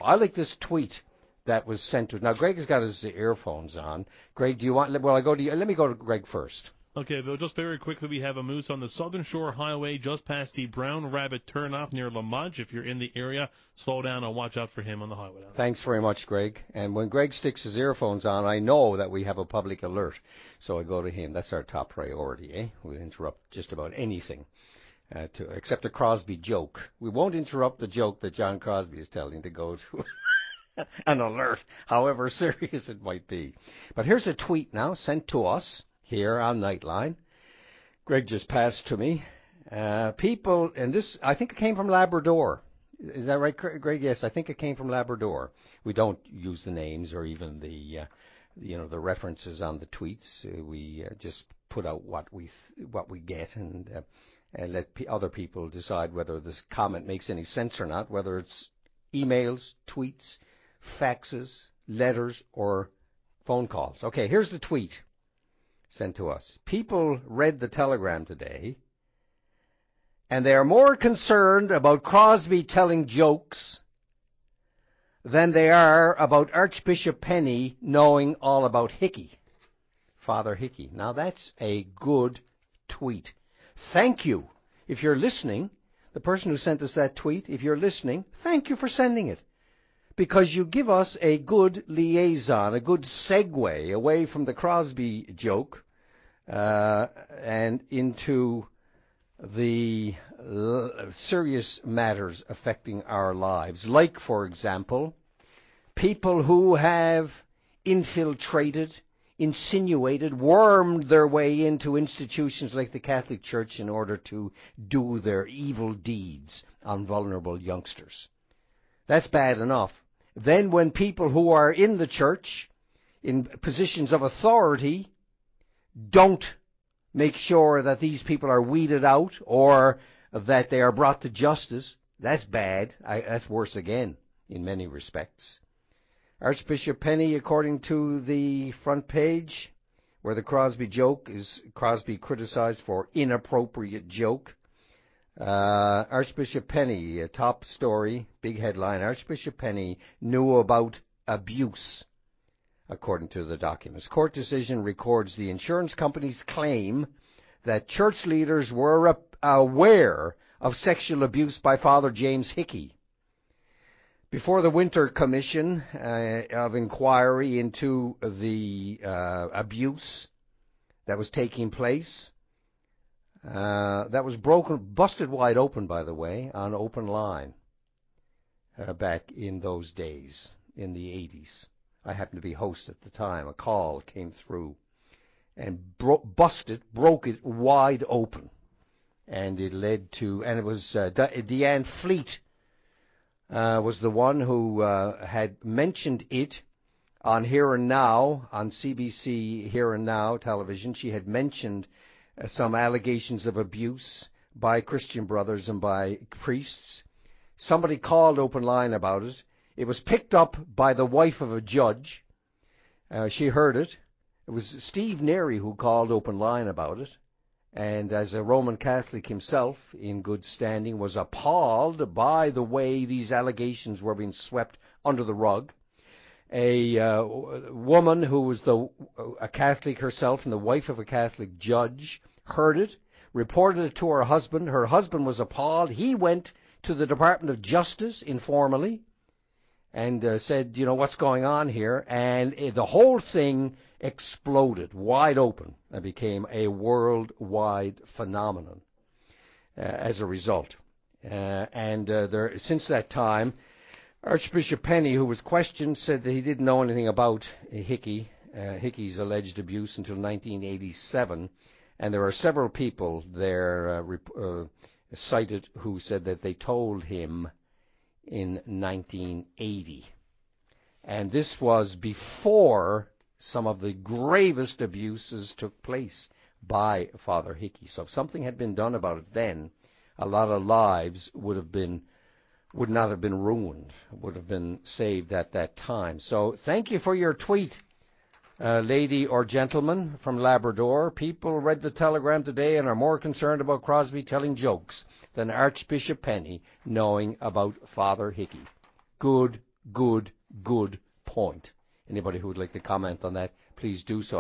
I like this tweet that was sent to us. Now, Greg has got his earphones on. Greg, do you want... Well, let me go to Greg first. Okay, Bill, just very quickly, we have a moose on the Southern Shore Highway just past the Brown Rabbit turnoff near Lamont. If you're in the area, slow down and watch out for him on the highway. Thanks very much, Greg. And when Greg sticks his earphones on, I know that we have a public alert. So I go to him. That's our top priority, eh? We'll interrupt just about anything, except a Crosby joke. We won't interrupt the joke that John Crosby is telling to go to an alert, however serious it might be. But here's a tweet now sent to us here on Nightline. Greg just passed to me. People, and this, I think it came from Labrador. Is that right, Greg? Yes, I think it came from Labrador. We don't use the names or even the references on the tweets. We just put out what we get and let other people decide whether this comment makes any sense or not, whether it's emails, tweets, faxes, letters, or phone calls. Okay, here's the tweet sent to us. People read the telegram today, and they are more concerned about Crosby telling jokes than they are about Archbishop Penny knowing all about Hickey, Father Hickey. Now, that's a good tweet. Thank you. If you're listening, the person who sent us that tweet, if you're listening, thank you for sending it. Because you give us a good liaison, a good segue away from the Crosby joke and into the serious matters affecting our lives. Like, for example, people who have infiltrated, insinuated, wormed their way into institutions like the Catholic Church in order to do their evil deeds on vulnerable youngsters. That's bad enough. Then when people who are in the church, in positions of authority, don't make sure that these people are weeded out or that they are brought to justice, that's bad. That's worse again, in many respects. Archbishop Penny, according to the front page, where the Crosby joke is Crosby criticized for inappropriate joke. Archbishop Penny, a top story, big headline, Archbishop Penny knew about abuse, according to the documents. Court decision records the insurance company's claim that church leaders were aware of sexual abuse by Father James Hickey. Before the Winter Commission of inquiry into the abuse that was taking place, that was busted wide open, by the way, on Open Line back in those days, in the 80s. I happened to be host at the time. A call came through and broke it wide open. And it led to, and it was Deanne Fleet was the one who had mentioned it on Here and Now, on CBC Here and Now television. She had mentioned some allegations of abuse by Christian brothers and by priests. Somebody called Open Line about it. It was picked up by the wife of a judge. She heard it. It was Steve Neary who called Open Line about it. And as a Roman Catholic himself, in good standing, was appalled by the way these allegations were being swept under the rug. A woman who was a Catholic herself and the wife of a Catholic judge heard it, reported it to her husband. Her husband was appalled. He went to the Department of Justice informally and said, what's going on here? And the whole thing exploded wide open and became a worldwide phenomenon as a result. Since that time, Archbishop Penny, who was questioned, said that he didn't know anything about Hickey's alleged abuse until 1987, and there are several people there cited who said that they told him in 1980. And this was before some of the gravest abuses took place by Father Hickey. So if something had been done about it then, a lot of lives would not have been ruined, would have been saved at that time. So thank you for your tweet, lady or gentleman from Labrador. People read the telegram today and are more concerned about Crosby telling jokes than Archbishop Penny knowing about Father Hickey. Good good point. Anybody who would like to comment on that, please do so.